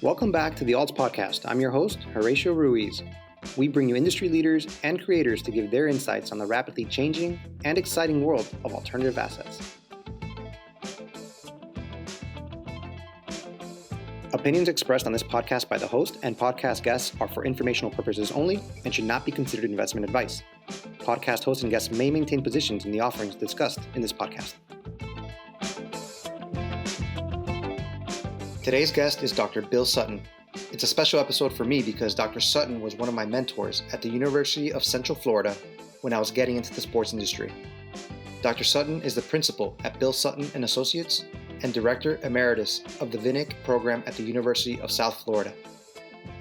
Welcome back to the Alts Podcast. I'm your host, Horacio Ruiz. We bring you industry leaders and creators to give their insights on the rapidly changing and exciting world of alternative assets. Opinions expressed on this podcast by the host and podcast guests are for informational purposes only and should not be considered investment advice. Podcast hosts and guests may maintain positions in the offerings discussed in this podcast. Today's guest is Dr. Bill Sutton. It's a special episode for me because Dr. Sutton was one of my mentors at the University of Central Florida when I was getting into the sports industry. Dr. Sutton is the principal at Bill Sutton and Associates and Director Emeritus of the Vinik program at the University of South Florida.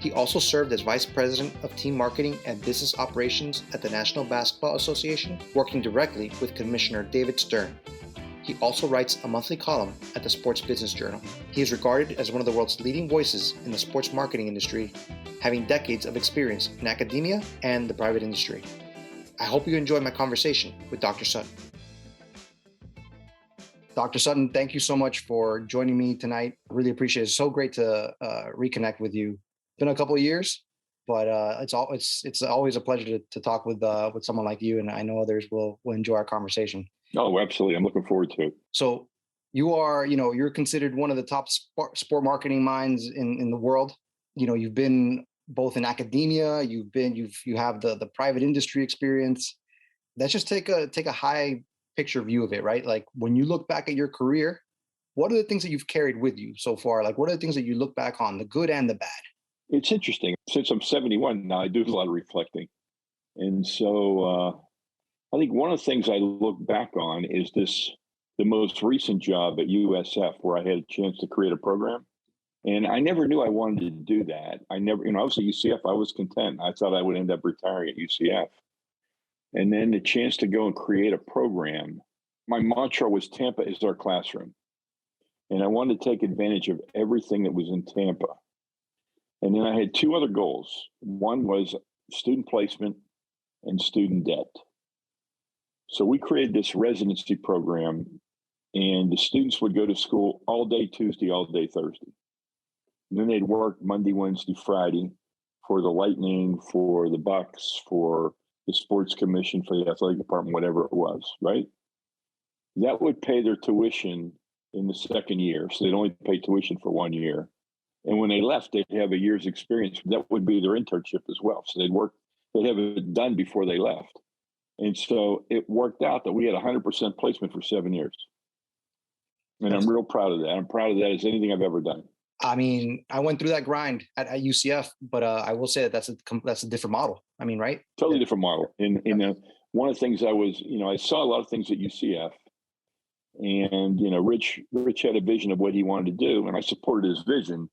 He also served as Vice President of Team Marketing and Business Operations at the National Basketball Association, working directly with Commissioner David Stern. He also writes a monthly column at the Sports Business Journal. He is regarded as one of the world's leading voices in the sports marketing industry, having decades of experience in academia and the private industry. I hope you enjoy my conversation with Dr. Sutton. Dr. Sutton, thank you so much for joining me tonight. I really appreciate it. It's so great to reconnect with you. It's been a couple of years, but it's always a pleasure to talk with someone like you, and I know others will enjoy our conversation. Oh, absolutely. I'm looking forward to it. So you're considered one of the top sport marketing minds in the world. You've been both in academia, you have the private industry experience. Let's just take a high picture view of it, right? Like when you look back at your career, what are the things that you've carried with you so far? Like what are the things that you look back on, the good and the bad? It's interesting. Since I'm 71 now, I do a lot of reflecting. And so I think one of the things I look back on is the most recent job at USF, where I had a chance to create a program. And I never knew I wanted to do that. I was at UCF, I was content. I thought I would end up retiring at UCF. And then the chance to go and create a program, my mantra was Tampa is our classroom. And I wanted to take advantage of everything that was in Tampa. And then I had two other goals. One was student placement and student debt. So we created this residency program, and the students would go to school all day Tuesday, all day Thursday. And then they'd work Monday, Wednesday, Friday for the Lightning, for the Bucks, for the Sports Commission, for the athletic department, whatever it was, right? That would pay their tuition in the second year. So they'd only pay tuition for 1 year. And when they left, they'd have a year's experience. That would be their internship as well. So they'd have it done before they left. And so it worked out that we had 100% placement for 7 years. And I'm real proud of that. I'm proud of that as anything I've ever done. I mean, I went through that grind at UCF, but I will say that that's a different model. I mean, right? Totally different model. And one of the things I saw a lot of things at UCF, and, Rich had a vision of what he wanted to do, and I supported his vision.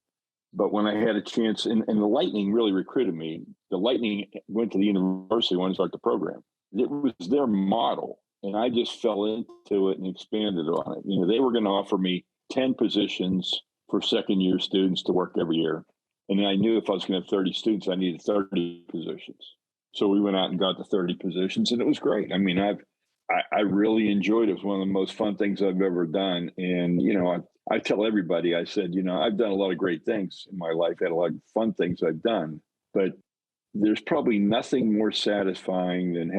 But when I had a chance, and the Lightning really recruited me, the Lightning went to the university, wanted to start the program. It was their model, and I just fell into it and expanded on it. They were going to offer me 10 positions for second-year students to work every year. And then I knew if I was going to have 30 students, I needed 30 positions. So we went out and got the 30 positions, and it was great. I mean, I really enjoyed it. It was one of the most fun things I've ever done. And, I tell everybody, I said, I've done a lot of great things in my life, had a lot of fun things I've done, but there's probably nothing more satisfying than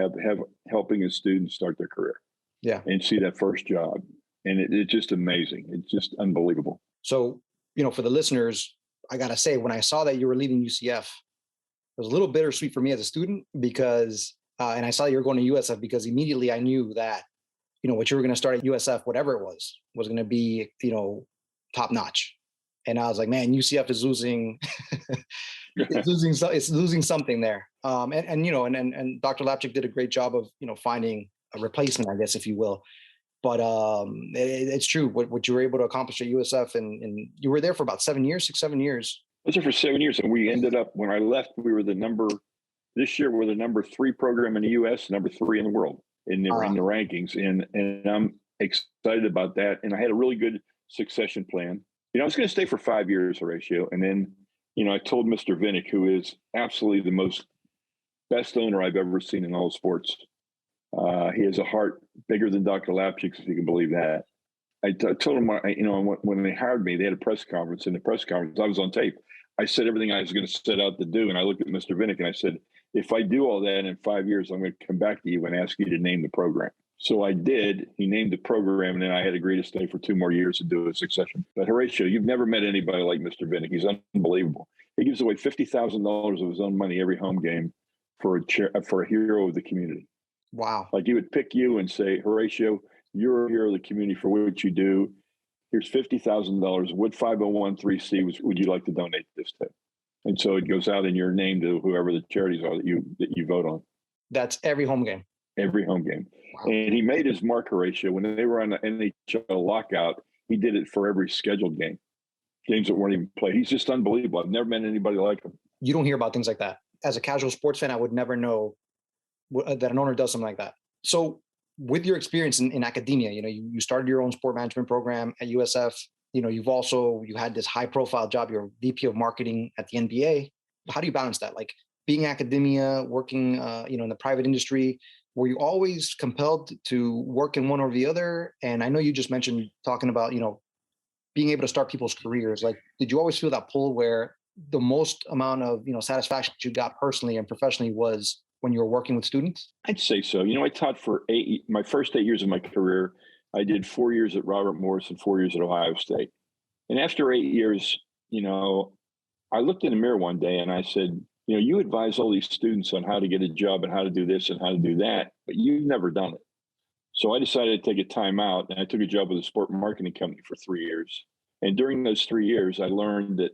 helping a student start their career. Yeah. And see that first job. And it's just amazing. It's just unbelievable. So, for the listeners, I got to say, when I saw that you were leaving UCF, it was a little bittersweet for me as a student because, and I saw you were going to USF because immediately I knew that, what you were going to start at USF, whatever it was going to be, top notch. And I was like, man, UCF is losing, it's losing something there. And Dr. Lapchick did a great job of, finding a replacement, I guess, if you will. But it's true what you were able to accomplish at USF, and you were there for about 7 years. I was there for 7 years, and we ended up, when I left, this year we're the number 3 program in the U.S., number 3 in the world in the rankings, and I'm excited about that. And I had a really good succession plan. I was going to stay for 5 years, Horacio, and then I told Mr. Vinik, who is absolutely the best owner I've ever seen in all sports. He has a heart bigger than Dr. Lapchick's, if you can believe that. I told him, when they hired me, they had a press conference. In the press conference, I was on tape. I said everything I was going to set out to do. And I looked at Mr. Vinik and I said, if I do all that in 5 years, I'm going to come back to you and ask you to name the program. So I did. He named the program, and then I had agreed to stay for 2 more years to do a succession. But Horacio, you've never met anybody like Mr. Vinik. He's unbelievable. He gives away $50,000 of his own money every home game for a hero of the community. Wow. Like he would pick you and say, Horacio, you're a hero of the community for what you do. Here's $50,000. What 501(c)(3) would you like to donate this to? And so it goes out in your name to whoever the charities are that you vote on. That's every home game. Every home game. Wow. And he made his mark, Horacio. When they were on the NHL lockout, he did it for every scheduled game, games that weren't even played. He's just unbelievable. I've never met anybody like him. You don't hear about things like that. As a casual sports fan, I would never know that an owner does something like that. So with your experience in academia, you started your own sport management program at USF. You had this high profile job. You're VP of marketing at the NBA. How do you balance that? Like being academia, working, in the private industry, were you always compelled to work in one or the other? And I know you just mentioned talking about, being able to start people's careers. Like, did you always feel that pull where the most amount of, satisfaction that you got personally and professionally was when you were working with students? I'd say so. I taught for my first 8 years of my career. I did 4 years at Robert Morris and 4 years at Ohio State. And after 8 years, I looked in the mirror one day and I said, you advise all these students on how to get a job and how to do this and how to do that, but you've never done it. So I decided to take a time out, and I took a job with a sport marketing company for 3 years. And during those 3 years, I learned that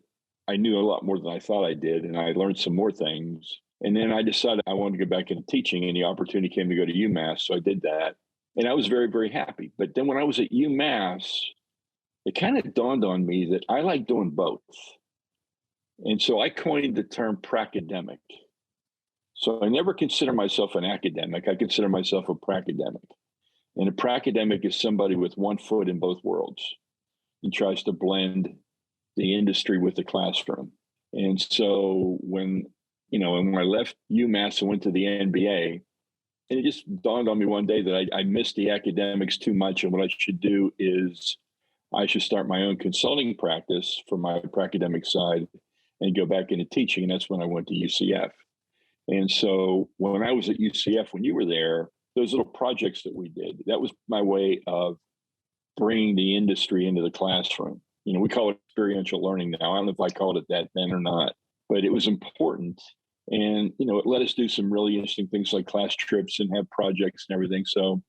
I knew a lot more than I thought I did, and I learned some more things. And then I decided I wanted to go back into teaching, and the opportunity came to go to UMass, so I did that. And I was very, very happy. But then when I was at UMass, it kind of dawned on me that I like doing both. And so I coined the term pracademic. So I never consider myself an academic. I consider myself a pracademic. And a pracademic is somebody with one foot in both worlds. He tries to blend the industry with the classroom. And so when I left UMass and went to the NBA, and it just dawned on me one day that I missed the academics too much. And what I should do is I should start my own consulting practice for my pracademic side and go back into teaching. And that's when I went to UCF. And so when I was at UCF, when you were there, those little projects that we did, that was my way of bringing the industry into the classroom. We call it experiential learning now. I don't know if I called it that then or not, but it was important. And, it let us do some really interesting things like class trips and have projects and everything. So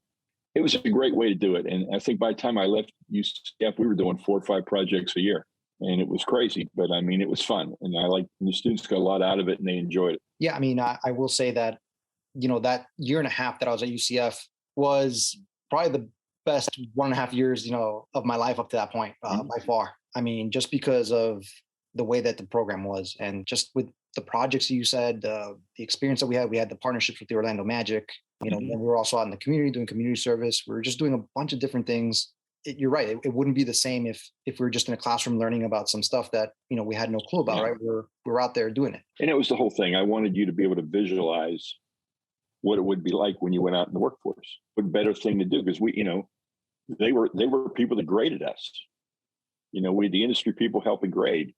it was a great way to do it. And I think by the time I left UCF, we were doing 4 or 5 projects a year. And it was crazy, but it was fun. And the students got a lot out of it and they enjoyed it. Yeah. I will say that, that year and a half that I was at UCF was probably the best 1.5 years, of my life up to that point, by far. Just because of the way that the program was, and just with the projects you said, the experience that we had the partnerships with the Orlando Magic, and we were also out in the community doing community service. We were just doing a bunch of different things. You're right. It wouldn't be the same if we were just in a classroom learning about some stuff that, we had no clue about, right? We're out there doing it. And it was the whole thing. I wanted you to be able to visualize what it would be like when you went out in the workforce. What better thing to do? Because they were people that graded us. We the industry people helping grade.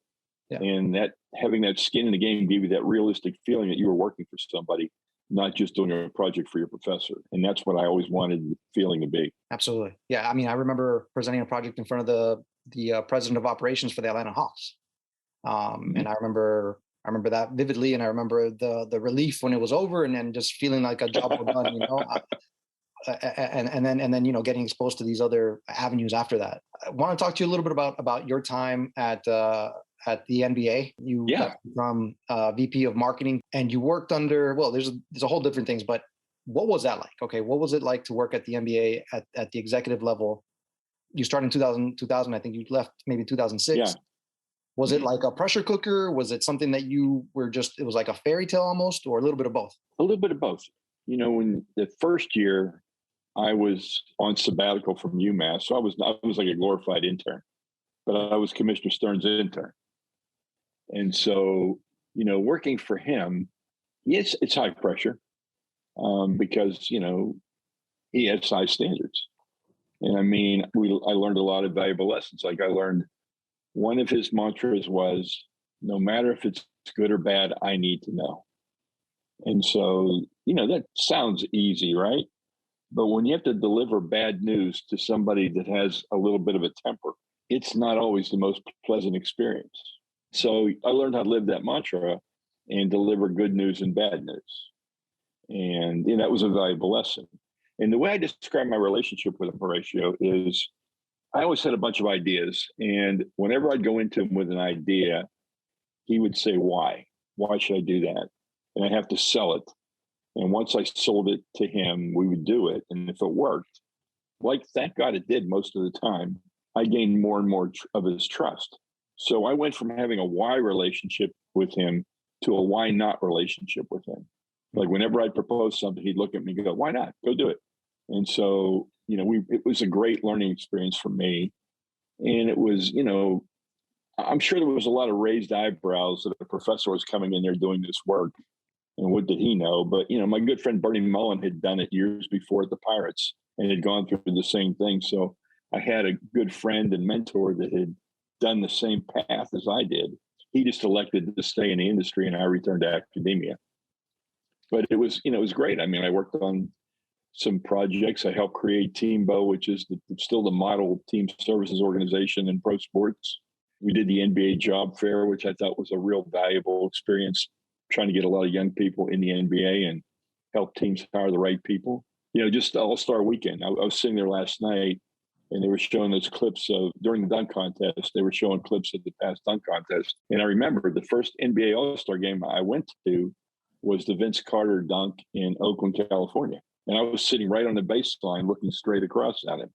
Yeah. And that having that skin in the game gave you that realistic feeling that you were working for somebody, not just doing a project for your professor. And that's what I always wanted the feeling to be. Absolutely. Yeah. I remember presenting a project in front of the president of operations for the Atlanta Hawks. And I remember that vividly. And I remember the relief when it was over, and then just feeling like a job well done, and then getting exposed to these other avenues after that. I want to talk to you a little bit about your time at the NBA. You got from VP of marketing, and you worked under, there's a whole different things, but what was that like? Okay. What was it like to work at the NBA at the executive level? You started in 2000, I think you left maybe 2006. Yeah. Was it like a pressure cooker? Was it something that you were it was like a fairy tale almost, or a little bit of both? A little bit of both. In the first year, I was on sabbatical from UMass. So I was like a glorified intern, but I was Commissioner Stern's intern. And so, working for him, it's high pressure because, he has high standards. And I learned a lot of valuable lessons. Like I learned one of his mantras was, No matter if it's good or bad, I need to know. And so, that sounds easy, right? But when you have to deliver bad news to somebody that has a little bit of a temper, it's not always the most pleasant experience. So I learned how to live that mantra and deliver good news and bad news. And that was a valuable lesson. And the way I describe my relationship with Horatio is I always had a bunch of ideas. And whenever I'd go into him with an idea, he would say, why? Why should I do that? And I have to sell it. And once I sold it to him, we would do it. And if it worked, thank God it did most of the time, I gained more and more of his trust. So I went from having a why relationship with him to a why not relationship with him. Like whenever I proposed something, he'd look at me and go, why not? Go do it. And so, it was a great learning experience for me. And it was, I'm sure there was a lot of raised eyebrows that a professor was coming in there doing this work. And what did he know? But, my good friend Bernie Mullen had done it years before at the Pirates and had gone through the same thing. So I had a good friend and mentor that had done the same path as I did. He just elected to stay in the industry and I returned to academia. But it was great. I mean, I worked on some projects. I helped create Teambo, which is still the model team services organization in pro sports. We did the NBA job fair, which I thought was a real valuable experience, trying to get a lot of young people in the NBA and help teams hire the right people. Just All-Star Weekend. I was sitting there last night and they were showing those clips of during the dunk contest. They were showing clips of the past dunk contest. And I remember the first NBA All-Star game I went to was the Vince Carter dunk in Oakland, California. And I was sitting right on the baseline looking straight across at him.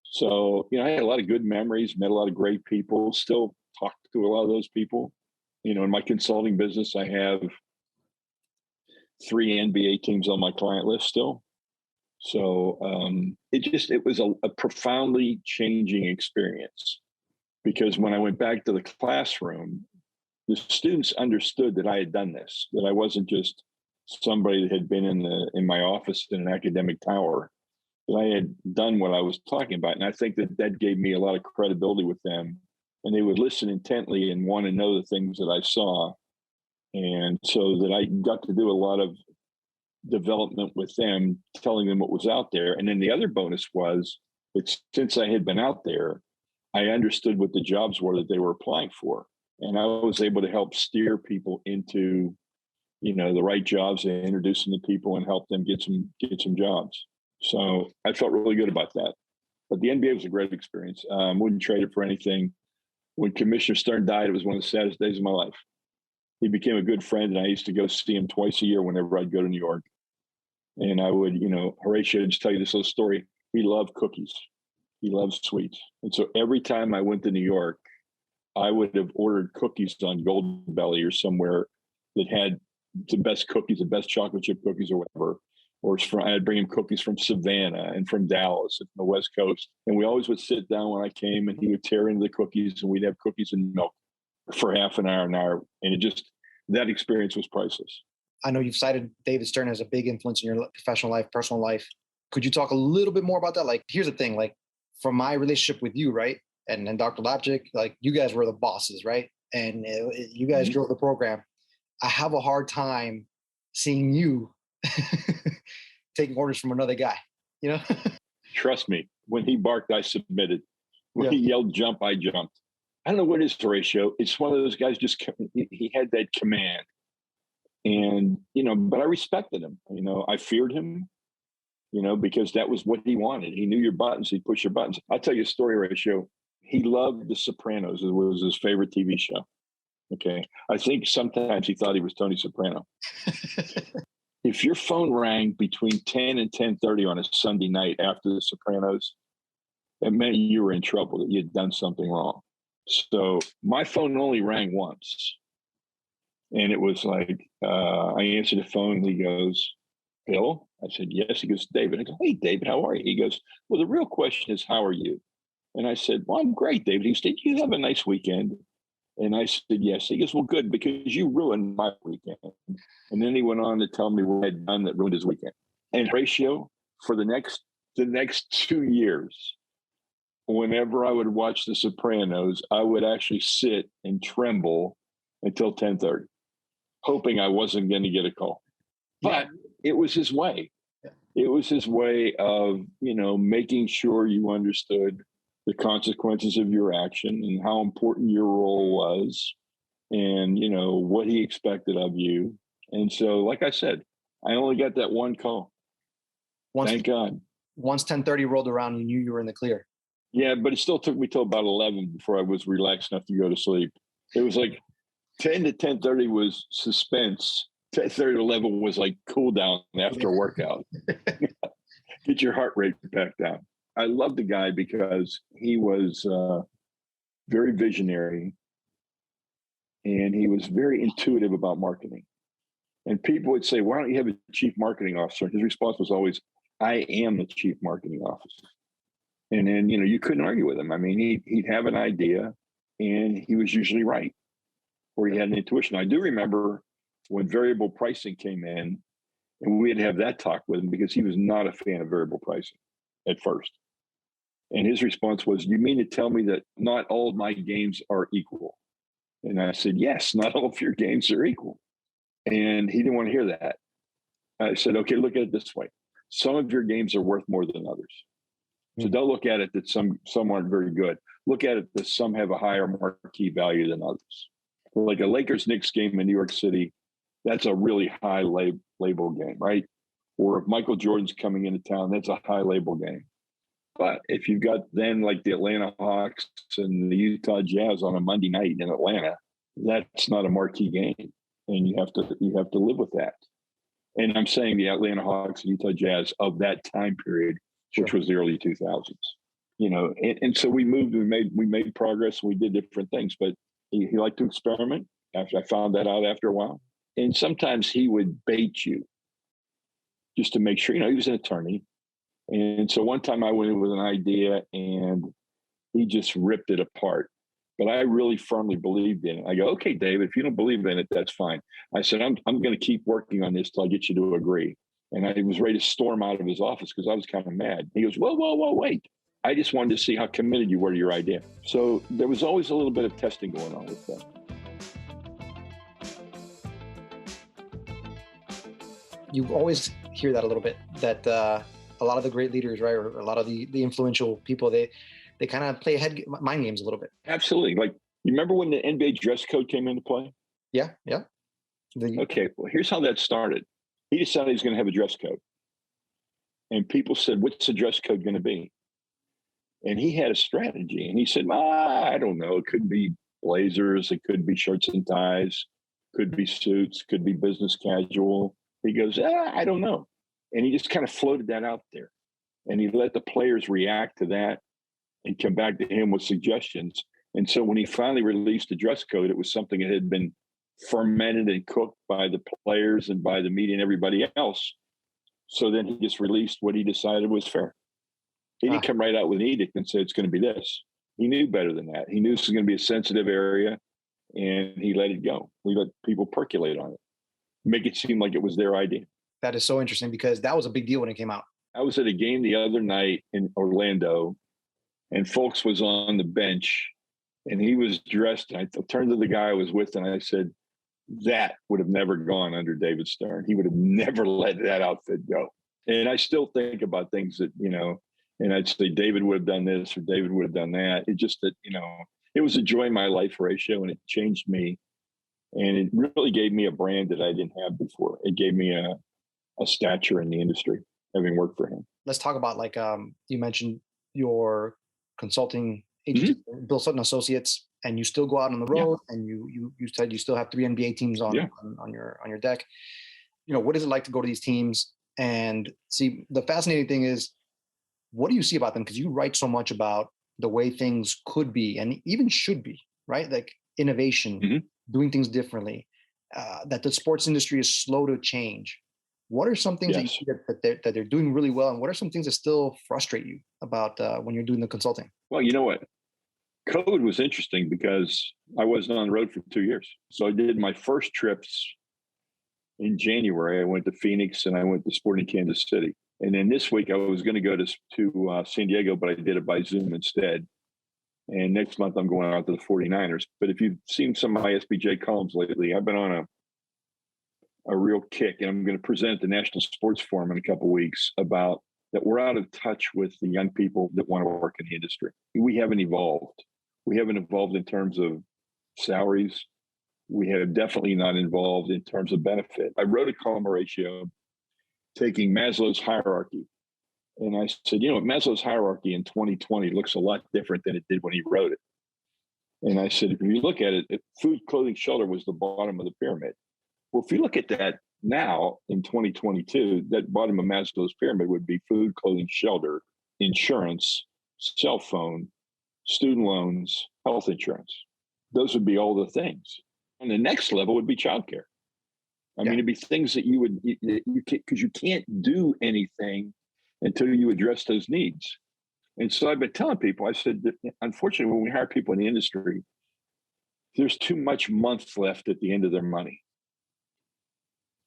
So, I had a lot of good memories, met a lot of great people, still talk to a lot of those people. In my consulting business, I have 3 NBA teams on my client list still. So it was a profoundly changing experience because when I went back to the classroom, the students understood that I had done this, that I wasn't just somebody that had been in my office in an academic tower, that I had done what I was talking about. And I think that gave me a lot of credibility with them. And they would listen intently and want to know the things that I saw. And so that I got to do a lot of development with them, telling them what was out there. And then the other bonus was that since I had been out there, I understood what the jobs were that they were applying for. And I was able to help steer people into, the right jobs and introduce them to people and help them get some jobs. So I felt really good about that. But the NBA was a great experience. Wouldn't trade it for anything. When Commissioner Stern died, it was one of the saddest days of my life. He became a good friend, and I used to go see him twice a year whenever I'd go to New York. And I would, Horatio, just tell you this little story. He loved cookies. He loved sweets. And so every time I went to New York, I would have ordered cookies on Golden Belly or somewhere that had the best cookies, the best chocolate chip cookies or whatever. Or I'd bring him cookies from Savannah and from Dallas and from the West Coast. And we always would sit down when I came and he would tear into the cookies and we'd have cookies and milk for half an hour. And that experience was priceless. I know you've cited David Stern as a big influence in your professional life, personal life. Could you talk a little bit more about that? Like, here's the thing, like from my relationship with you, right? And Dr. Lapchick, like you guys were the bosses, right? And you guys drove the program. I have a hard time seeing you taking orders from another guy, Trust me, when he barked, I submitted. When he yelled jump, I jumped. I don't know what it is, Horatio. It's one of those guys he had that command. And, but I respected him. I feared him, because that was what he wanted. He knew your buttons. He'd push your buttons. I'll tell you a story, Horatio. He loved The Sopranos. It was his favorite TV show. Okay. I think sometimes he thought he was Tony Soprano. If your phone rang between 10 and 10:30 on a Sunday night after The Sopranos, it meant you were in trouble, that you'd done something wrong. So my phone only rang once. And it was like, I answered the phone. He goes, Bill? I said, yes. He goes, David. I go, hey, David, how are you? He goes, well, the real question is, how are you? And I said, well, I'm great, David. He said, you have a nice weekend. And I said, yes. He goes, well, good, because you ruined my weekend. And then he went on to tell me what I had done that ruined his weekend. And Horatio, for the next 2 years, whenever I would watch The Sopranos, I would actually sit and tremble until 10:30, hoping I wasn't going to get a call. But it was his way. Yeah. It was his way of, making sure you understood the consequences of your action and how important your role was and, what he expected of you. And so, like I said, I only got that one call. Thank God. Once 10:30 rolled around, you knew you were in the clear. Yeah, but it still took me till about 11 before I was relaxed enough to go to sleep. It was like 10 to 10:30 was suspense. 10:30 to 11 was like cool down after a workout. Get your heart rate back down. I loved the guy because he was very visionary and he was very intuitive about marketing. And people would say, why don't you have a chief marketing officer? And his response was always, I am the chief marketing officer. And then, you couldn't argue with him. I mean, he'd have an idea and he was usually right, or he had an intuition. I do remember when variable pricing came in, and we had to have that talk with him because he was not a fan of variable pricing at first. And his response was, you mean to tell me that not all of my games are equal? And I said, yes, not all of your games are equal. And he didn't want to hear that. I said, okay, look at it this way. Some of your games are worth more than others. So don't look at it that some aren't very good. Look at it that some have a higher marquee value than others. Like a Lakers-Knicks game in New York City, that's a really high label game, right? Or if Michael Jordan's coming into town, that's a high label game. But if you've got then like the Atlanta Hawks and the Utah Jazz on a Monday night in Atlanta, that's not a marquee game, and you have to live with that. And I'm saying the Atlanta Hawks and Utah Jazz of that time period, which was the early 2000s. And so we moved, we made progress, and we did different things. But he liked to experiment. After I found that out after a while, and sometimes he would bait you just to make sure. He was an attorney. And so one time I went in with an idea and he just ripped it apart. But I really firmly believed in it. I go, okay, David, if you don't believe in it, that's fine. I said, I'm going to keep working on this till I get you to agree. And I was ready to storm out of his office because I was kind of mad. He goes, whoa, wait. I just wanted to see how committed you were to your idea. So there was always a little bit of testing going on with that. You always hear that a little bit, that a lot of the great leaders, right, or a lot of the influential people, they kind of play mind games a little bit. Absolutely. Like, you remember when the NBA dress code came into play? Yeah. Okay, well, here's how that started. He decided he's going to have a dress code. And people said, what's the dress code going to be? And he had a strategy. And he said, I don't know. It could be blazers. It could be shirts and ties. Could be suits. Could be business casual. He goes, I don't know. And he just kind of floated that out there. And he let the players react to that and come back to him with suggestions. And so when he finally released the dress code, it was something that had been fermented and cooked by the players and by the media and everybody else. So then he just released what he decided was fair. He didn't come right out with an edict and say it's going to be this. He knew better than that. He knew this was going to be a sensitive area, and he let it go. We let people percolate on it, make it seem like it was their idea. That is so interesting because that was a big deal when it came out. I was at a game the other night in Orlando, and Folks was on the bench, and he was dressed. And I turned to the guy I was with, and I said, that would have never gone under David Stern. He would have never let that outfit go. And I still think about things that, and I'd say David would have done this or David would have done that. It just that, it was a joy in my life, Horacio, and it changed me. And it really gave me a brand that I didn't have before. It gave me a stature in the industry, having worked for him. Let's talk about, like, you mentioned your consulting agency, Bill Sutton and Associates, and you still go out on the road, and you said you still have 3 NBA teams on your deck. What is it like to go to these teams and see? The fascinating thing is, what do you see about them? Because you write so much about the way things could be and even should be, right? Like innovation, doing things differently, that the sports industry is slow to change. What are some things that you see that they're doing really well? And what are some things that still frustrate you about when you're doing the consulting? Well, you know what? COVID was interesting because I wasn't on the road for 2 years. So I did my first trips in January. I went to Phoenix and I went to Sporting Kansas City. And then this week I was going to go to San Diego, but I did it by Zoom instead. And next month, I'm going out to the 49ers. But if you've seen some of my SBJ columns lately, I've been on a real kick, and I'm going to present at the National Sports Forum in a couple of weeks about that we're out of touch with the young people that want to work in the industry. We haven't evolved. We haven't evolved in terms of salaries. We have definitely not evolved in terms of benefit. I wrote a column, Horacio, taking Maslow's hierarchy. And I said, Maslow's hierarchy in 2020 looks a lot different than it did when he wrote it. And I said, if you look at it, food, clothing, shelter was the bottom of the pyramid. Well, if you look at that now in 2022, that bottom of Maslow's pyramid would be food, clothing, shelter, insurance, cell phone, student loans, health insurance. Those would be all the things. And the next level would be childcare. I mean, it'd be things that you because you can't do anything until you address those needs. And so I've been telling people, I said, that unfortunately, when we hire people in the industry, there's too much month left at the end of their money.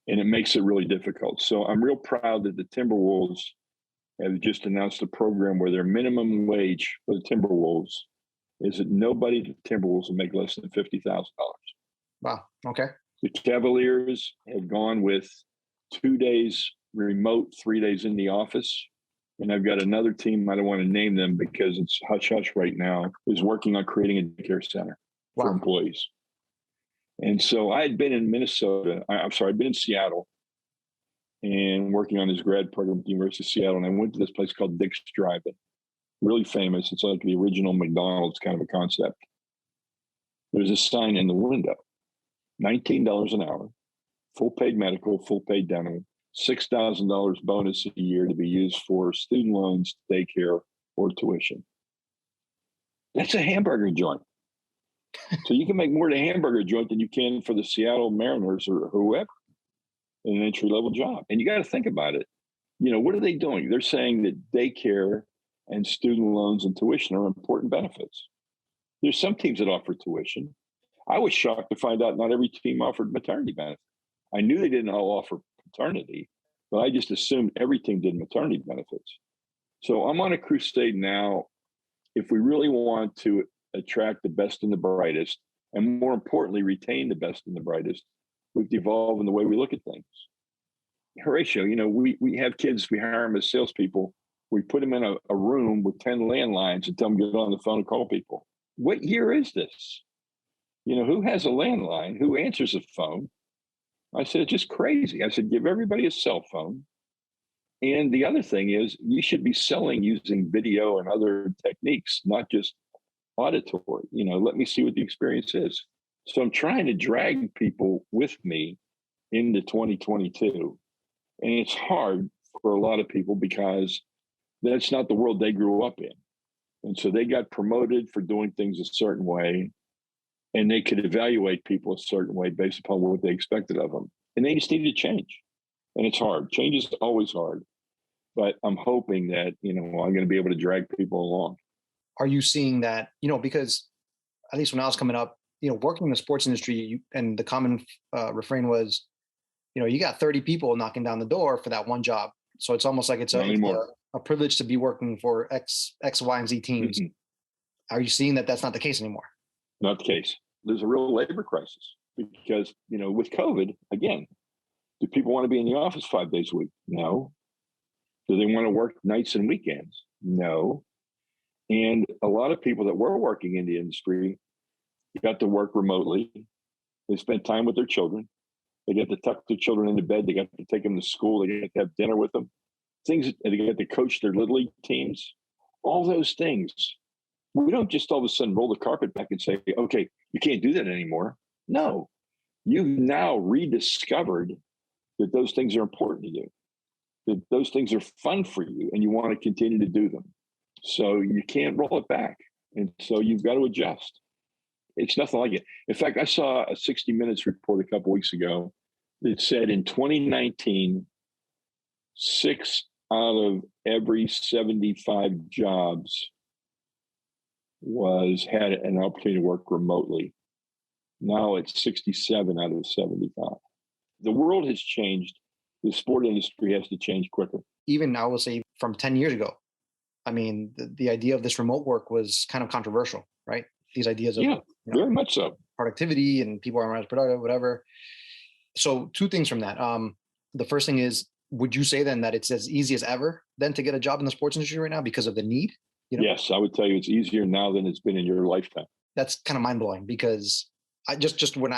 And it makes it really difficult. So I'm real proud that the Timberwolves have just announced a program where their minimum wage for the Timberwolves is that nobody at the Timberwolves will make less than $50,000. Wow. Okay. The Cavaliers have gone with 2 days remote, 3 days in the office. And I've got another team, I don't want to name them because it's hush-hush right now, is working on creating a daycare center for employees. And so I had been in I'd been in Seattle and working on this grad program at the University of Seattle. And I went to this place called Dick's Drive-In, really famous. It's like the original McDonald's kind of a concept. There's a sign in the window, $19 an hour, full paid medical, full paid dental, $6,000 bonus a year to be used for student loans, daycare, or tuition. That's a hamburger joint. So you can make more at a hamburger joint than you can for the Seattle Mariners or whoever in an entry-level job. And you got to think about it. What are they doing? They're saying that daycare and student loans and tuition are important benefits. There's some teams that offer tuition. I was shocked to find out not every team offered maternity benefit. I knew they didn't all offer paternity, but I just assumed every team did maternity benefits. So I'm on a crusade now. If we really want to attract the best and the brightest, and more importantly, retain the best and the brightest, we've evolved in the way we look at things. Horatio, we have kids, we hire them as salespeople. We put them in a room with 10 landlines and tell them to get on the phone and call people. What year is this? Who has a landline? Who answers a phone? I said, it's just crazy. I said, give everybody a cell phone. And the other thing is you should be selling using video and other techniques, not just auditory. Let me see what the experience is. So I'm trying to drag people with me into 2022. And it's hard for a lot of people because that's not the world they grew up in. And so they got promoted for doing things a certain way, and they could evaluate people a certain way based upon what they expected of them. And they just need to change. And it's hard. Change is always hard. But I'm hoping that, I'm going to be able to drag people along. Are you seeing that, because at least when I was coming up, working in the sports industry, and the common refrain was, you got 30 people knocking down the door for that one job. So it's almost like it's a privilege to be working for X, Y, and Z teams. Mm-hmm. Are you seeing that that's not the case anymore? Not the case. There's a real labor crisis because, with COVID, again, do people want to be in the office 5 days a week? No. Do they want to work nights and weekends? No. And a lot of people that were working in the industry got to work remotely. They spent time with their children. They got to tuck their children into bed. They got to take them to school. They got to have dinner with them. They got to coach their little league teams. All those things. We don't just all of a sudden roll the carpet back and say, okay, you can't do that anymore. No, you've now rediscovered that those things are important to you, that those things are fun for you, and you want to continue to do them. So you can't roll it back. And so you've got to adjust. It's nothing like it. In fact, I saw a 60 Minutes report a couple of weeks ago that said in 2019, 6 out of every 75 jobs had an opportunity to work remotely. Now it's 67 out of 75. The world has changed. The sport industry has to change quicker. Even I will say from 10 years ago, I mean, the idea of this remote work was kind of controversial, right? These ideas of Yeah, very much so. productivity and people aren't as productive, whatever. So two things from that. The first thing is, would you say then that it's as easy as ever then to get a job in the sports industry right now because of the need? Yes, I would tell you it's easier now than it's been in your lifetime. That's kind of mind blowing because I just when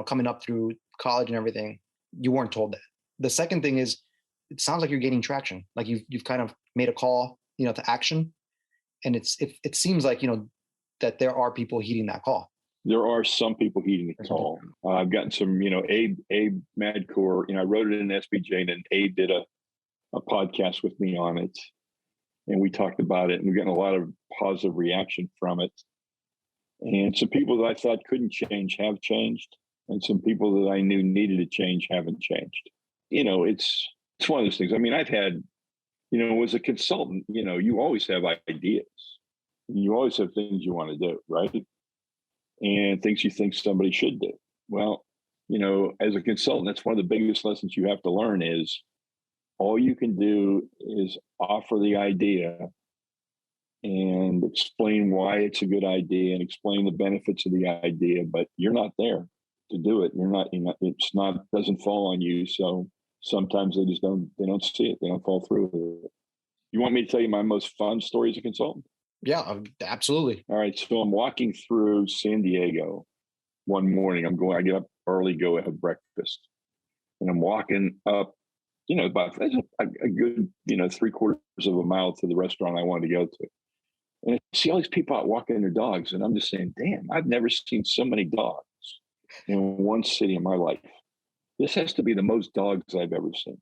coming up through college and everything, you weren't told that. The second thing is, it sounds like you're gaining traction. Like you've kind of made a call, to action, and it seems like that there are people heeding that call. There are some people heeding the call. I've gotten some, Abe Madcore, I wrote it in SBJ, and then Abe did a podcast with me on it. And we talked about it, and we've gotten a lot of positive reaction from it. And some people that I thought couldn't change have changed. And some people that I knew needed to change haven't changed. It's one of those things. I mean, I've had, as a consultant, you always have ideas. You always have things you want to do, right? And things you think somebody should do. Well, as a consultant, that's one of the biggest lessons you have to learn is all you can do is offer the idea and explain why it's a good idea and explain the benefits of the idea, but you're not there to do it. Doesn't fall on you. So sometimes they don't see it. They don't fall through with it. You want me to tell you my most fun story as a consultant? Yeah, absolutely. All right. So I'm walking through San Diego one morning. I get up early, go have breakfast. And I'm walking up, about a good, 3/4 of a mile to the restaurant I wanted to go to. And I see all these people out walking their dogs. And I'm just saying, damn, I've never seen so many dogs in one city in my life. This has to be the most dogs I've ever seen.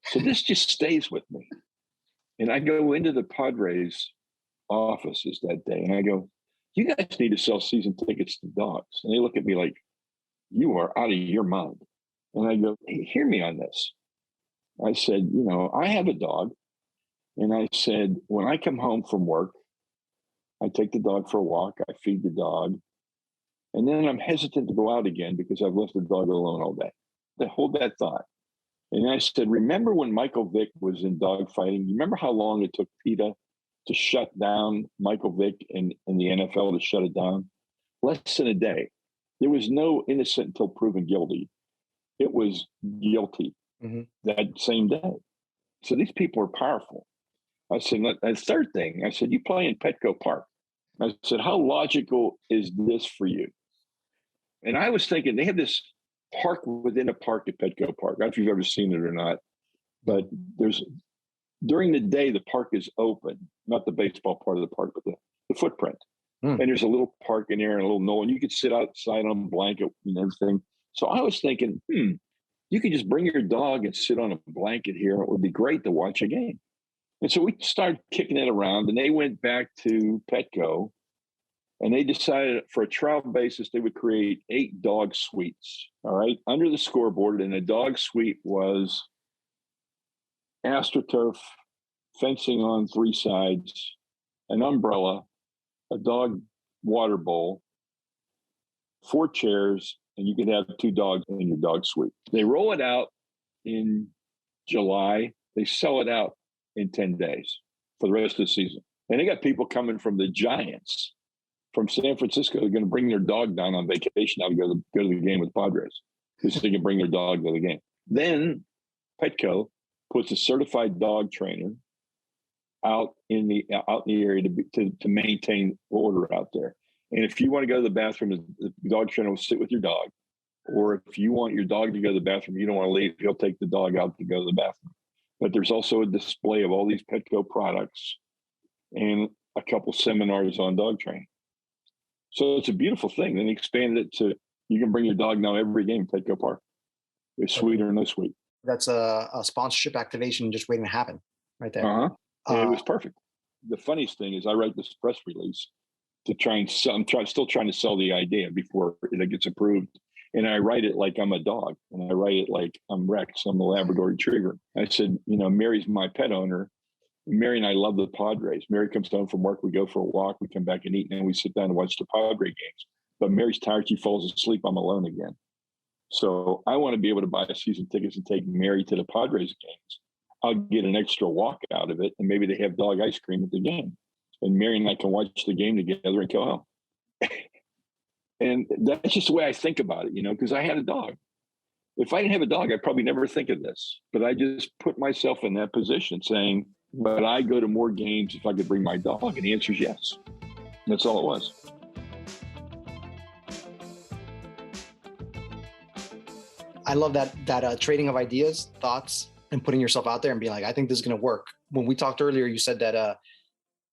So this just stays with me. And I go into the Padres offices that day and I go, you guys need to sell season tickets to dogs. And they look at me like, you are out of your mind. And I go, hey, hear me on this. I said, I have a dog. And I said, when I come home from work, I take the dog for a walk. I feed the dog. And then I'm hesitant to go out again because I've left the dog alone all day. Hold that thought. And I said, remember when Michael Vick was in dog fighting? You remember how long it took PETA to shut down Michael Vick in the NFL, to shut it down? Less than a day. There was no innocent until proven guilty. It was guilty that same day. So these people are powerful. I said, a third thing, I said, you play in Petco Park. I said, how logical is this for you? And I was thinking, they have this park within a park at Petco Park. I don't know if you've ever seen it or not, but during the day, the park is open, not the baseball part of the park, but the footprint. And there's a little park in there and a little knoll, and you could sit outside on a blanket and everything. So I was thinking, you could just bring your dog and sit on a blanket here. It would be great to watch a game. And so we started kicking it around, and they went back to Petco, and they decided for a trial basis, they would create 8 dog suites, all right, under the scoreboard. And a dog suite was AstroTurf, fencing on 3 sides, an umbrella, a dog water bowl, 4 chairs, and you could have 2 dogs in your dog suite. They roll it out in July. They sell it out in 10 days for the rest of the season. And they got people coming from the Giants, from San Francisco, they're going to bring their dog down on vacation now to go to the game with the Padres because they can bring their dog to the game. Then Petco puts a certified dog trainer out in the area to maintain order out there. And if you want to go to the bathroom, the dog trainer will sit with your dog. Or if you want your dog to go to the bathroom, you don't want to leave, he'll take the dog out to go to the bathroom. But there's also a display of all these Petco products and a couple seminars on dog training. So it's a beautiful thing. Then they expanded it to you can bring your dog now every game, Petco Park. It's sweet or no sweet. That's a sponsorship activation just waiting to happen right there. It was perfect. The funniest thing is I write this press release to try and sell. I'm still trying to sell the idea before it gets approved. And I write it like I'm a dog. And I write it like I'm Rex. I'm the Labrador Retriever. I said, Mary's my pet owner. Mary and I love the Padres. Mary comes home from work. We go for a walk. We come back and eat. And then we sit down and watch the Padre games. But Mary's tired. She falls asleep. I'm alone again. So I want to be able to buy season tickets and take Mary to the Padres games. I'll get an extra walk out of it, and maybe they have dog ice cream at the game. And Mary and I can watch the game together and go home. And that's just the way I think about it, because I had a dog. If I didn't have a dog, I'd probably never think of this. But I just put myself in that position saying, would I go to more games if I could bring my dog? And the answer is yes. That's all it was. I love that trading of ideas, thoughts, and putting yourself out there and being like, I think this is going to work. When we talked earlier, you said that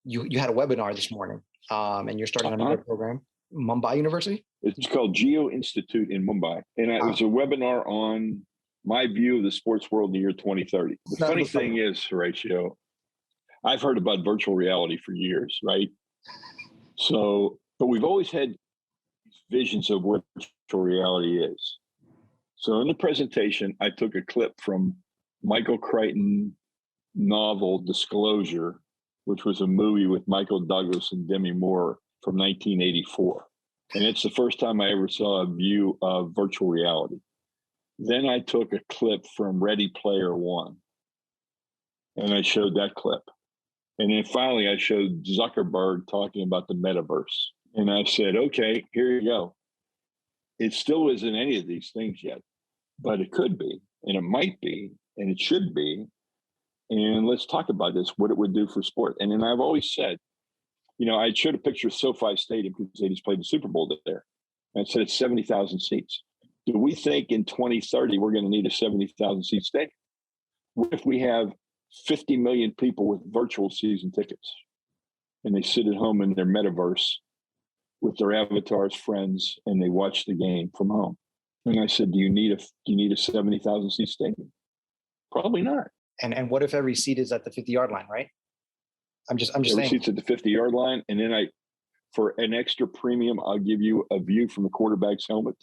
you had a webinar this morning, and you're starting another program, Mumbai University. It's called Geo Institute in Mumbai, and it was a webinar on my view of the sports world in the year 2030. The funny thing is, Horacio, I've heard about virtual reality for years, right? So, but we've always had visions of what virtual reality is. So in the presentation, I took a clip from Michael Crichton novel Disclosure, which was a movie with Michael Douglas and Demi Moore from 1984. And it's the first time I ever saw a view of virtual reality. Then I took a clip from Ready Player One, and I showed that clip. And then finally, I showed Zuckerberg talking about the metaverse. And I said, okay, here you go. It still isn't any of these things yet, but it could be, and it might be, and it should be. And let's talk about this, what it would do for sport. And then I've always said, I showed a picture of SoFi Stadium because they just played the Super Bowl there. And I said it's 70,000 seats. Do we think in 2030 we're going to need a 70,000 seat stadium? What if we have 50 million people with virtual season tickets and they sit at home in their metaverse with their avatars, friends, and they watch the game from home? And I said, do you need a 70,000 seat stadium? Probably not. And what if every seat is at the 50-yard line, right? I'm just every saying. Seat's at the 50-yard line, and then for an extra premium, I'll give you a view from the quarterback's helmet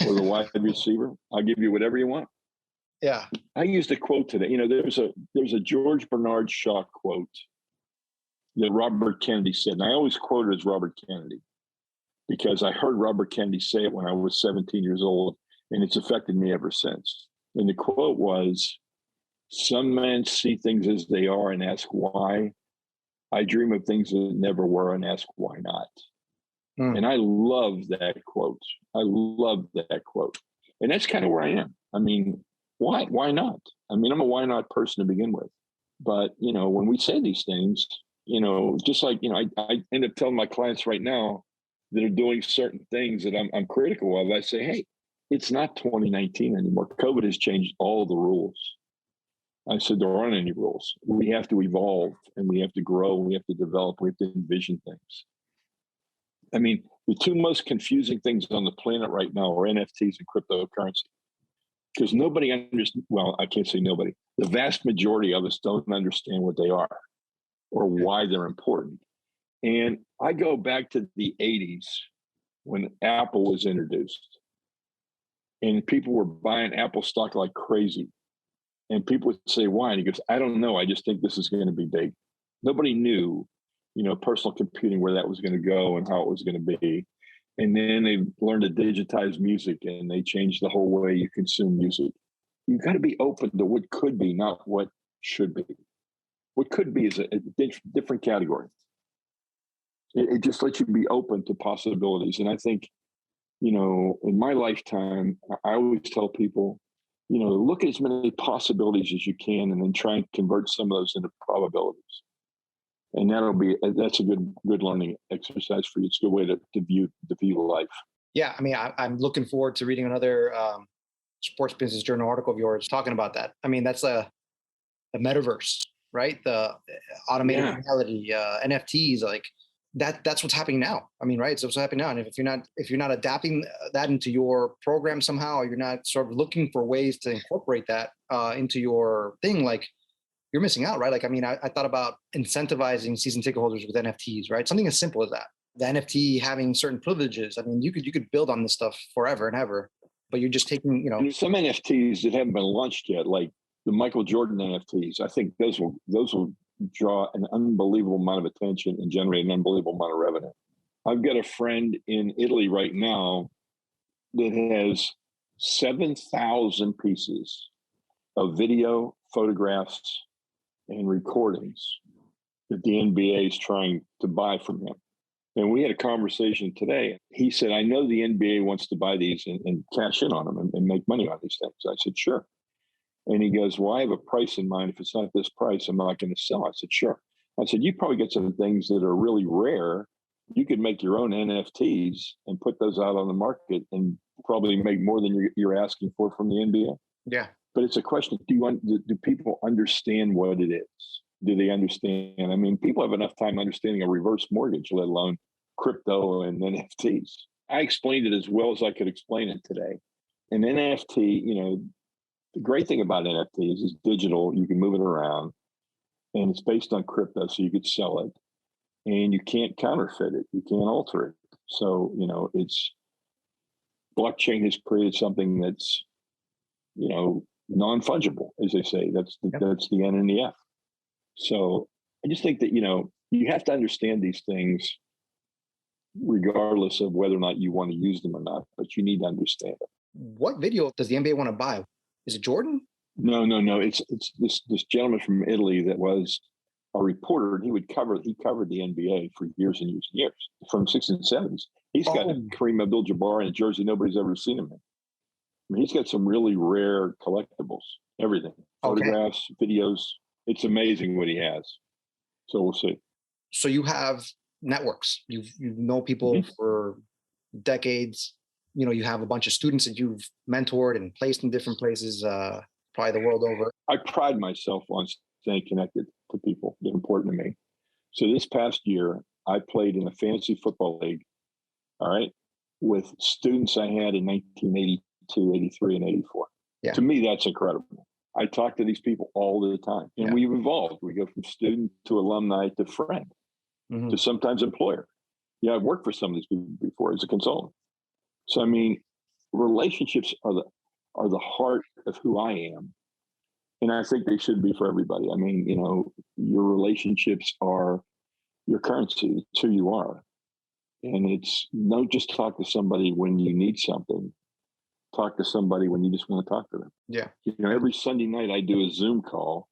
or the wide receiver. I'll give you whatever you want. Yeah. I used a quote today. There's a George Bernard Shaw quote that Robert Kennedy said, and I always quote it as Robert Kennedy because I heard Robert Kennedy say it when I was 17 years old, and it's affected me ever since. And the quote was, "Some men see things as they are and ask why. I dream of things that never were and ask why not." And I love that quote. I love that quote. And that's kind of where I am. I mean, why? Why not? I mean, I'm a why not person to begin with. But, when we say these things, just like, I end up telling my clients right now that are doing certain things that I'm critical of. I say, hey, it's not 2019 anymore. COVID has changed all the rules. I said, there aren't any rules. We have to evolve and we have to grow. We have to develop. We have to envision things. I mean, the two most confusing things on the planet right now are NFTs and cryptocurrency. Because nobody understands, well, I can't say nobody. The vast majority of us don't understand what they are or why they're important. And I go back to the 80s when Apple was introduced. And people were buying Apple stock like crazy. And people would say, why? And he goes, I don't know. I just think this is going to be big. Nobody knew, personal computing, where that was going to go and how it was going to be. And then they learned to digitize music and they changed the whole way you consume music. You've got to be open to what could be, not what should be. What could be is a different category. It just lets you be open to possibilities. And I think, in my lifetime, I always tell people, look at as many possibilities as you can and then try and convert some of those into probabilities. And that's a good learning exercise for you. It's a good way to view life. Yeah. I mean, I'm looking forward to reading another Sports Business Journal article of yours talking about that. I mean, that's the metaverse, right? The automated reality, NFTs, like that's what's happening now. I mean, right? So what's happening now. And if you're not adapting that into your program somehow, or you're not sort of looking for ways to incorporate that into your thing, like you're missing out, right? Like, I mean, I thought about incentivizing season ticket holders with NFTs, right? Something as simple as that. The NFT having certain privileges. I mean, you could build on this stuff forever and ever, but you're just taking, And there's some NFTs that haven't been launched yet, like the Michael Jordan NFTs. I think those will draw an unbelievable amount of attention and generate an unbelievable amount of revenue. I've got a friend in Italy right now that has 7,000 pieces of video, photographs and recordings that the NBA is trying to buy from him. And we had a conversation today. He said, I know the NBA wants to buy these and cash in on them and make money on these things. I said, sure. And he goes, well, I have a price in mind. If it's not this price, I'm not going to sell. I said, sure. I said, you probably get some things that are really rare. You could make your own NFTs and put those out on the market and probably make more than you're asking for from the NBA. Yeah. But it's a question, do people understand what it is? Do they understand? I mean, people have enough time understanding a reverse mortgage, let alone crypto and NFTs. I explained it as well as I could explain it today. An NFT, the great thing about NFTs is digital. You can move it around, and it's based on crypto, so you could sell it, and you can't counterfeit it. You can't alter it. So, it's blockchain has created something that's, non-fungible, as they say. That's the N and the F. So I just think that, you have to understand these things regardless of whether or not you want to use them or not, but you need to understand it. What video does the NBA want to buy? Is it Jordan? No. It's this gentleman from Italy that was a reporter, and he covered the NBA for years and years and years, from the 60s and 70s. He's got Kareem Abdul-Jabbar in a jersey nobody's ever seen him in. I mean, he's got some really rare collectibles, everything, photographs, videos. It's amazing what he has. So we'll see. So you have networks. You know people for decades. You have a bunch of students that you've mentored and placed in different places, probably the world over. I pride myself on staying connected to people that are important to me. So this past year, I played in a fantasy football league, all right, with students I had in 1982, 83, and 84. Yeah. To me, that's incredible. I talk to these people all the time, and we've evolved. We go from student to alumni to friend to sometimes employer. Yeah, I've worked for some of these people before as a consultant. So, I mean, relationships are the heart of who I am. And I think they should be for everybody. I mean, your relationships are your currency. It's who you are. And it's don't just talk to somebody when you need something. Talk to somebody when you just want to talk to them. Yeah. Every Sunday night I do a Zoom call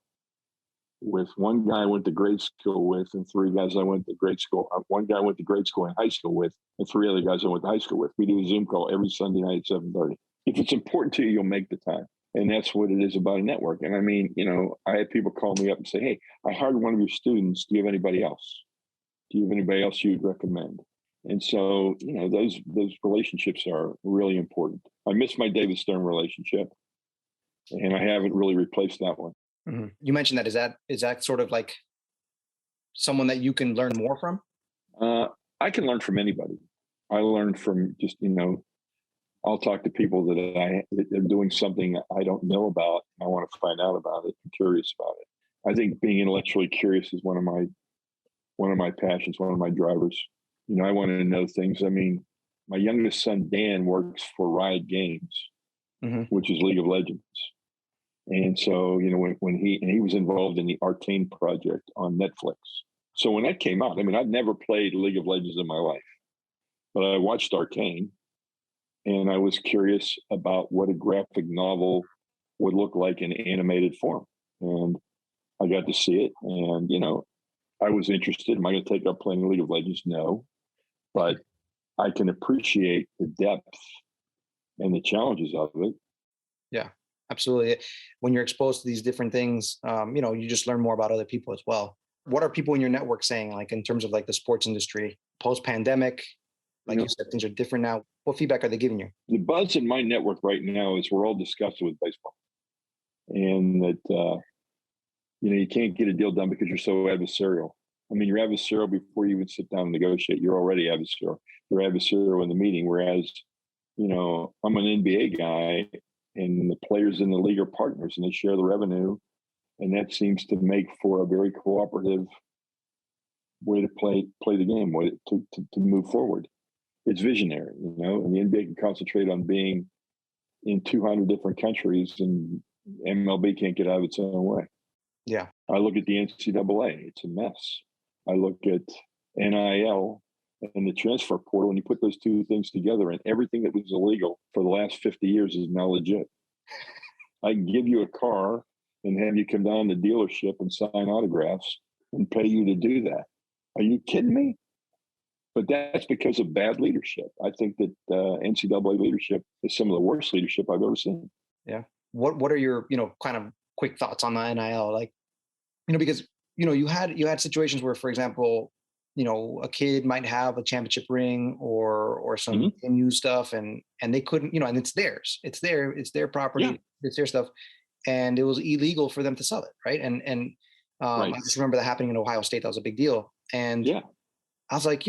with one guy I went to grade school with and three guys I went to grade school. One guy I went to grade school and high school with and three other guys I went to high school with. We do a Zoom call every Sunday night at 7:30. If it's important to you, you'll make the time. And that's what it is about a network. And I mean, I had people call me up and say, hey, I hired one of your students. Do you have anybody else? Do you have anybody else you'd recommend? And so, those relationships are really important. I miss my David Stern relationship, and I haven't really replaced that one. Mm-hmm. You mentioned that. Is that sort of like someone that you can learn more from? I can learn from anybody. I learn from just, I'll talk to people that are doing something I don't know about. I want to find out about it. I'm curious about it. I think being intellectually curious is one of my passions, one of my drivers. I want to know things. I mean, my youngest son, Dan, works for Riot Games, which is League of Legends. And so, when he was involved in the Arcane project on Netflix. So when that came out, I mean, I'd never played League of Legends in my life, but I watched Arcane and I was curious about what a graphic novel would look like in animated form. And I got to see it. And, I was interested. Am I going to take up playing League of Legends? No. But I can appreciate the depth and the challenges of it. Yeah, absolutely. When you're exposed to these different things, you just learn more about other people as well. What are people in your network saying, like in terms of like the sports industry post-pandemic? Like you said, things are different now. What feedback are they giving you? The buzz in my network right now is we're all disgusted with baseball, and that you can't get a deal done because you're so adversarial. I mean, you're adversarial before you even sit down and negotiate. You're already adversarial. You're adversarial in the meeting. Whereas, I'm an NBA guy, and the players in the league are partners, and they share the revenue, and that seems to make for a very cooperative way to play the game, way to move forward. It's visionary, and the NBA can concentrate on being in 200 different countries, and MLB can't get out of its own way. Yeah. I look at the NCAA, it's a mess. I look at NIL and the transfer portal, and you put those two things together, and everything that was illegal for the last 50 years is now legit. I can give you a car and have you come down to the dealership and sign autographs and pay you to do that. Are you kidding me? But that's because of bad leadership. I think that NCAA leadership is some of the worst leadership I've ever seen. Yeah. What are your, kind of quick thoughts on the NIL? Like, because, you had situations where, for example, a kid might have a championship ring or some new stuff and they couldn't, and it's theirs. It's their property. Yeah. It's their stuff. And it was illegal for them to sell it. Right. And right. I just remember that happening in Ohio State. That was a big deal. And yeah. I was like,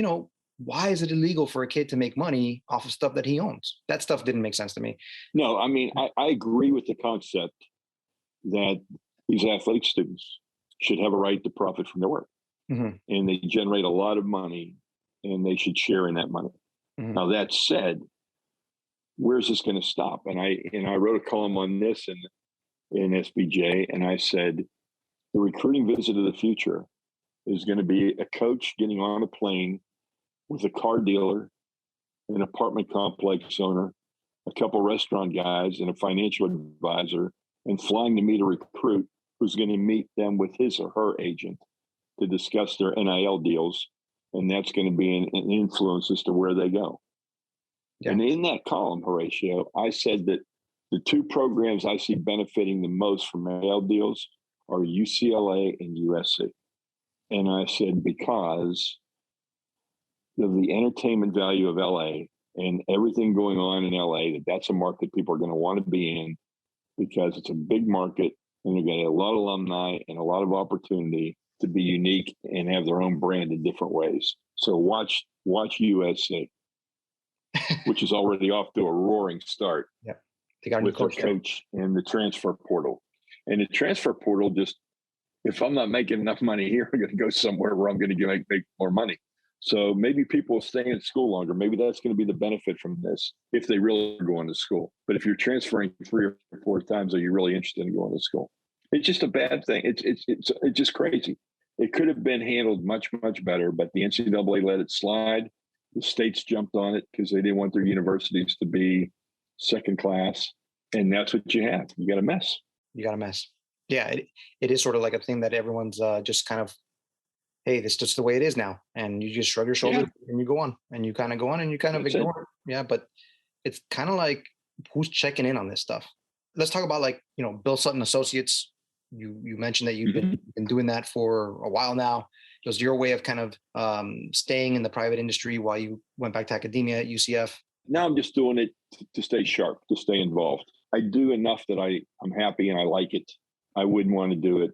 why is it illegal for a kid to make money off of stuff that he owns? That stuff didn't make sense to me. No, I mean, I agree with the concept that these athletic students should have a right to profit from their work. Mm-hmm. And they generate a lot of money and they should share in that money. Mm-hmm. Now, that said, where's this going to stop? And I wrote a column on this in SBJ, and I said, the recruiting visit of the future is going to be a coach getting on a plane with a car dealer, an apartment complex owner, a couple restaurant guys, and a financial advisor, and flying to meet a recruit who's going to meet them with his or her agent to discuss their NIL deals. And that's going to be an influence as to where they go. Yeah. And in that column, Horacio, I said that the two programs I see benefiting the most from NIL deals are UCLA and USC. And I said, because of the entertainment value of LA and everything going on in LA, that's a market people are going to want to be in because it's a big market and they're getting a lot of alumni and a lot of opportunity to be unique and have their own brand in different ways. So watch USC, which is already off to a roaring start. Yeah. With their coach and the transfer portal. And the transfer portal, just, if I'm not making enough money here, I'm going to go somewhere where I'm going to make more money. So maybe people will stay in school longer. Maybe that's going to be the benefit from this if they really are going to school. But if you're transferring 3 or 4 times, are you really interested in going to school? It's just a bad thing. It's just crazy. It could have been handled much, much better, but the NCAA let it slide. The states jumped on it because they didn't want their universities to be second class. And that's what you have. You got a mess. You got a mess. Yeah, it is sort of like a thing that everyone's just kind of, hey, this is just the way it is now. And you just shrug your shoulders and you go on. And you kind of go on and you kind of ignore it. Yeah, but it's kind of like, who's checking in on this stuff? Let's talk about Bill Sutton and Associates. You mentioned that you've been doing that for a while now. It was your way of kind of staying in the private industry while you went back to academia at UCF. Now I'm just doing it to stay sharp, to stay involved. I do enough that I'm happy and I like it. I wouldn't want to do it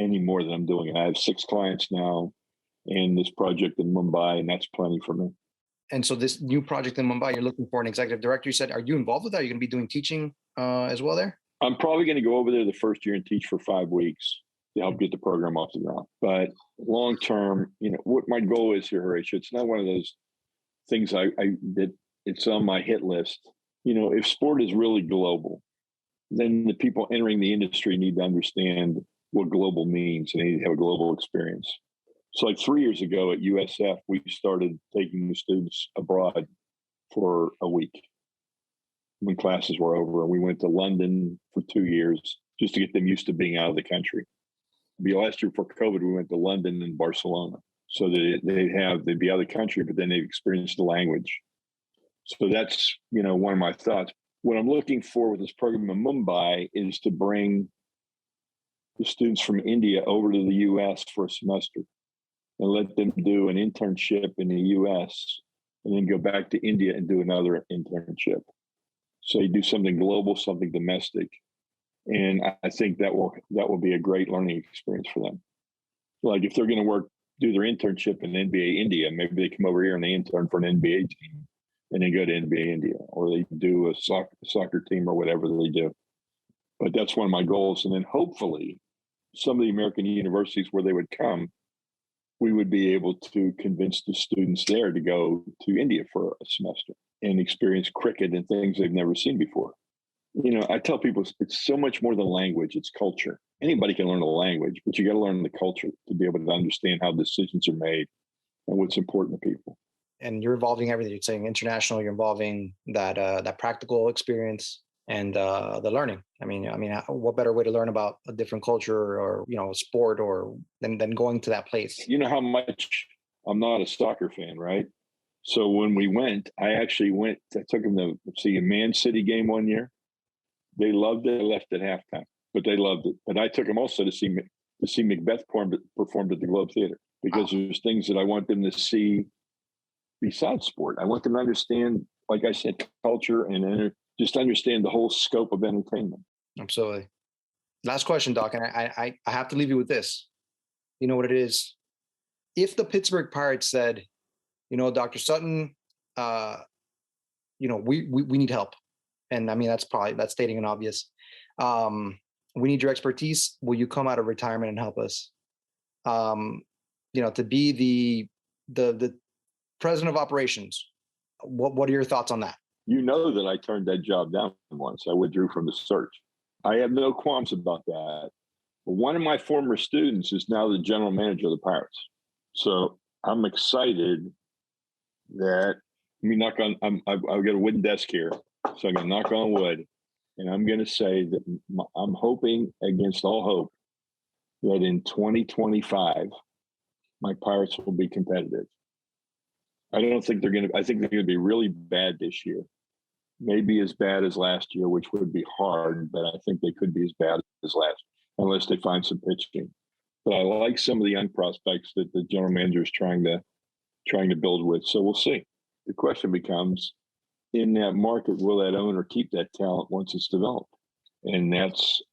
any more than I'm doing it. I have 6 clients now and this project in Mumbai, and that's plenty for me. And so this new project in Mumbai, you're looking for an executive director. You said, are you involved with that? Are you going to be doing teaching as well there? I'm probably going to go over there the first year and teach for 5 weeks to help get the program off the ground. But long term, what my goal is here, Horacio, it's not one of those things that it's on my hit list. If sport is really global, then the people entering the industry need to understand what global means and they need to have a global experience. So like 3 years ago at USF, we started taking the students abroad for a week when classes were over. And we went to London for 2 years just to get them used to being out of the country. Last year before COVID, we went to London and Barcelona so that they'd be out of the country, but then they'd experience the language. So that's, one of my thoughts. What I'm looking for with this program in Mumbai is to bring the students from India over to the U.S. for a semester and let them do an internship in the U.S. and then go back to India and do another internship. So you do something global, something domestic. And I think that will be a great learning experience for them. Like if they're going to do their internship in NBA India, maybe they come over here and they intern for an NBA team and then go to NBA India, or they do a soccer team or whatever they do. But that's one of my goals. And then hopefully some of the American universities where they would come, we would be able to convince the students there to go to India for a semester and experience cricket and things they've never seen before. I tell people it's so much more than language, it's culture. Anybody can learn a language, but you got to learn the culture to be able to understand how decisions are made and what's important to people. And you're involving everything. You're saying international, you're involving that practical experience and the learning. What better way to learn about a different culture or, a sport or than going to that place? You know how much I'm not a soccer fan, right? So when we went, I took them to see a Man City game one year. They loved it. They left at halftime, but they loved it. But I took them also to see Macbeth performed at the Globe Theater, because there's things that I want them to see besides sport. I want them to understand, like I said, culture and just understand the whole scope of entertainment. Absolutely. Last question, Doc, and I have to leave you with this. You know what it is? If the Pittsburgh Pirates said, Dr. Sutton, we need help. And that's stating an obvious. We need your expertise. Will you come out of retirement and help us? To be the president of operations. What are your thoughts on that? You know that I turned that job down once. I withdrew from the search. I have no qualms about that. But one of my former students is now the general manager of the Pirates. So I'm excited that I've got a wooden desk here. So I'm going to knock on wood, and I'm going to say that I'm hoping against all hope that in 2025, my Pirates will be competitive. I think they're going to be really bad this year. Maybe as bad as last year, which would be hard, but I think they could be as bad as last, unless they find some pitching. But I like some of the young prospects that the general manager is trying to build with. So we'll see. The question becomes, in that market, will that owner keep that talent once it's developed? And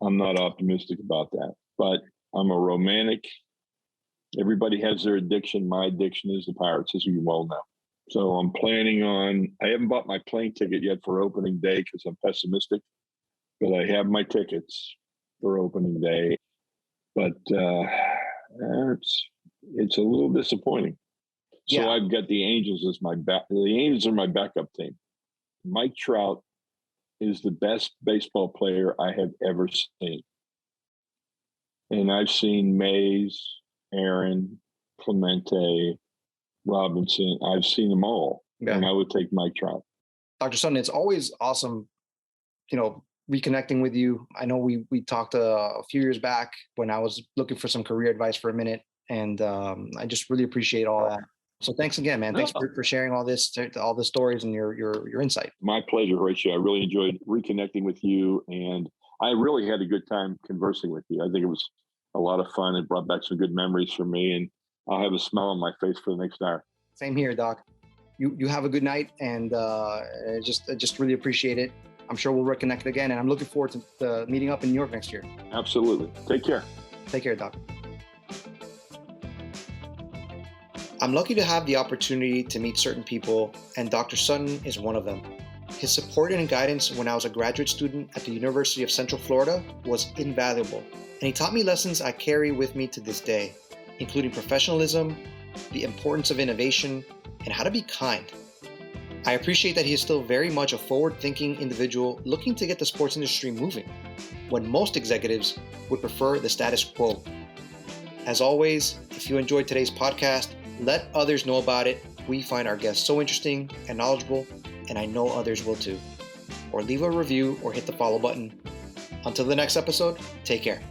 I'm not optimistic about that. But I'm a romantic. Everybody has their addiction. My addiction is the Pirates, as you well know. So I'm planning I haven't bought my plane ticket yet for opening day because I'm pessimistic, but I have my tickets for opening day. But it's a little disappointing. So yeah. I've got the Angels as the Angels are my backup team. Mike Trout is the best baseball player I have ever seen. And I've seen Mays, Aaron, Clemente, Robinson. I've seen them all. Yeah. And I would take Mike Trout. Dr. Sutton, it's always awesome, reconnecting with you. I know we talked a few years back when I was looking for some career advice for a minute. And I just really appreciate all that. So thanks again, man. Thanks for sharing all the stories and your insight. My pleasure, Horacio. I really enjoyed reconnecting with you, and I really had a good time conversing with you. I think it was a lot of fun. It brought back some good memories for me, and I'll have a smile on my face for the next hour. Same here, Doc. You have a good night, and I just really appreciate it. I'm sure we'll reconnect again, and I'm looking forward to meeting up in New York next year. Absolutely. Take care. Take care, Doc. I'm lucky to have the opportunity to meet certain people, and Dr. Sutton is one of them. His support and guidance when I was a graduate student at the University of Central Florida was invaluable, and he taught me lessons I carry with me to this day, including professionalism, the importance of innovation, and how to be kind. I appreciate that he is still very much a forward-thinking individual looking to get the sports industry moving, when most executives would prefer the status quo. As always, if you enjoyed today's podcast, let others know about it. We find our guests so interesting and knowledgeable, and I know others will too. Or leave a review or hit the follow button. Until the next episode, take care.